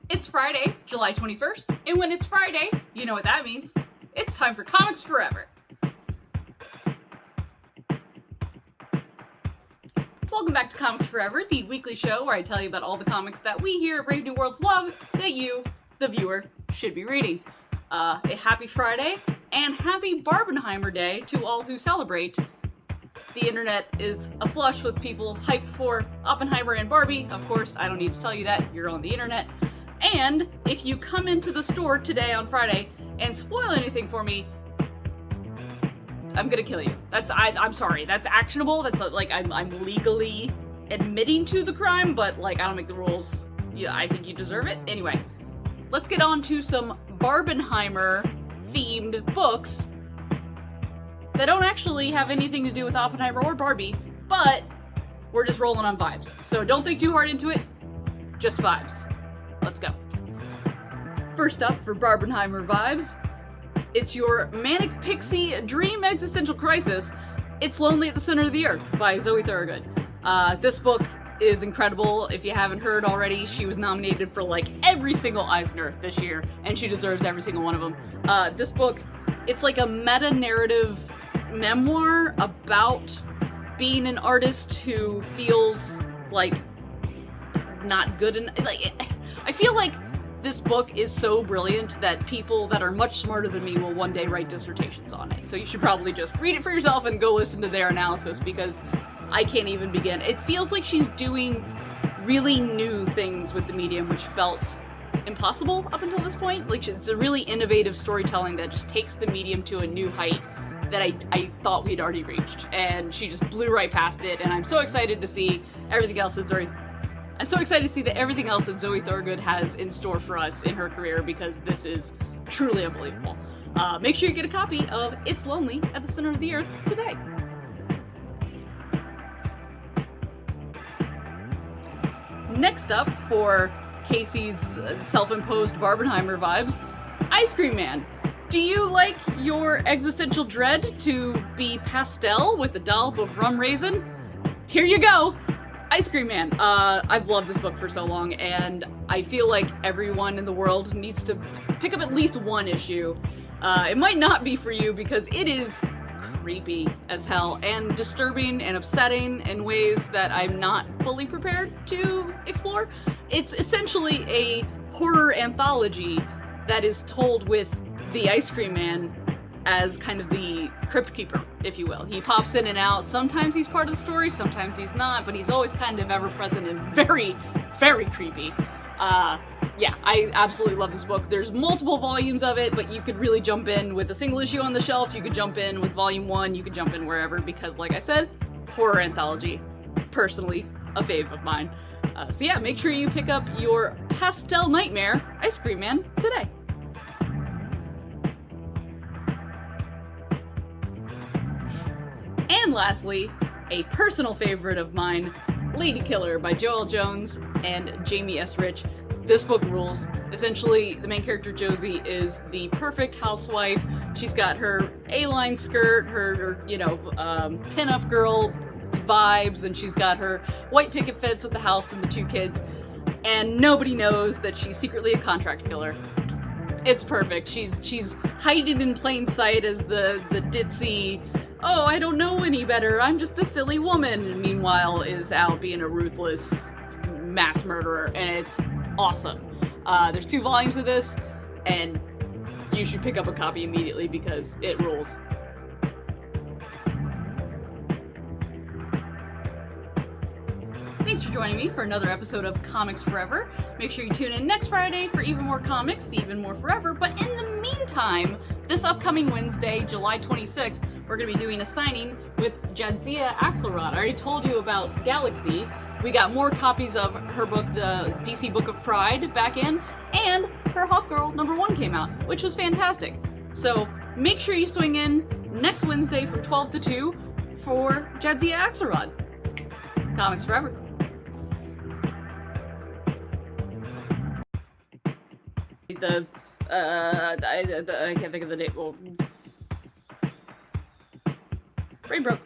It's Friday, July 21st, and when it's Friday, you know what that means. It's time for Comics Forever. Welcome back to Comics Forever, the weekly show where I tell you about all the comics that we here at Brave New Worlds love that you, the viewer, should be reading. A happy Friday, and happy Barbenheimer Day to all who celebrate. The internet is aflush with people hyped for Oppenheimer and Barbie. Of course, I don't need to tell you that, you're on the internet. And if you come into the store today on Friday and spoil anything for me, I'm gonna kill you. I'm sorry, that's actionable. That's I'm legally admitting to the crime, but I don't make the rules. Yeah, I think you deserve it. Anyway, let's get on to some Barbenheimer themed books that don't actually have anything to do with Oppenheimer or Barbie, but we're just rolling on vibes. So don't think too hard into it, just vibes. Let's go. First up for Barbenheimer vibes, it's your Manic Pixie Dream Existential Crisis, It's Lonely at the Center of the Earth by Zoe Thorogood. This book is incredible. If you haven't heard already, she was nominated for every single Eisner this year, and she deserves every single one of them. This book, it's like a meta-narrative memoir about being an artist who feels not good enough. I feel like this book is so brilliant that people that are much smarter than me will one day write dissertations on it. So you should probably just read it for yourself and go listen to their analysis, because I can't even begin. It feels like she's doing really new things with the medium, which felt impossible up until this point. It's a really innovative storytelling that just takes the medium to a new height that I thought we'd already reached. And she just blew right past it, and I'm so excited to see everything else that everything else that Zoe Thorogood has in store for us in her career, because this is truly unbelievable. Make sure you get a copy of It's Lonely at the Center of the Earth today. Next up, for Casey's self-imposed Barbenheimer vibes, Ice Cream Man. Do you like your existential dread to be pastel with a dollop of rum raisin? Here you go! Ice Cream Man. I've loved this book for so long, and I feel like everyone in the world needs to pick up at least one issue. It might not be for you because it is creepy as hell and disturbing and upsetting in ways that I'm not fully prepared to explore. It's essentially a horror anthology that is told with the Ice Cream Man as kind of the crypt keeper, if you will. He pops in and out. Sometimes he's part of the story, sometimes he's not, but he's always kind of ever present and very, very creepy. Yeah, I absolutely love this book. There's multiple volumes of it, but you could really jump in with a single issue on the shelf. You could jump in with volume 1. You could jump in wherever, because like I said, horror anthology. Personally, a fave of mine. So yeah, make sure you pick up your pastel nightmare, Ice Cream Man, today. And lastly, a personal favorite of mine, Lady Killer by Joelle Jones and Jamie S. Rich. This book rules. Essentially, the main character, Josie, is the perfect housewife. She's got her A-line skirt, her pin-up girl vibes, and she's got her white picket fence with the house and the 2 kids. And nobody knows that she's secretly a contract killer. It's perfect. She's hiding in plain sight as the ditzy, oh, I don't know any better, I'm just a silly woman, and meanwhile is out being a ruthless mass murderer, and it's awesome. There's 2 volumes of this, and you should pick up a copy immediately because it rules. Thanks for joining me for another episode of Comics Forever. Make sure you tune in next Friday for even more comics, even more forever. But in the meantime, this upcoming Wednesday, July 26th, we're going to be doing a signing with Jadzia Axelrod. I already told you about Galaxy. We got more copies of her book, the DC Book of Pride, back in, and her Hawkgirl #1 came out, which was fantastic. So make sure you swing in next Wednesday from 12 to 2 for Jadzia Axelrod. Comics Forever. I can't think of the name. Well, brain broke.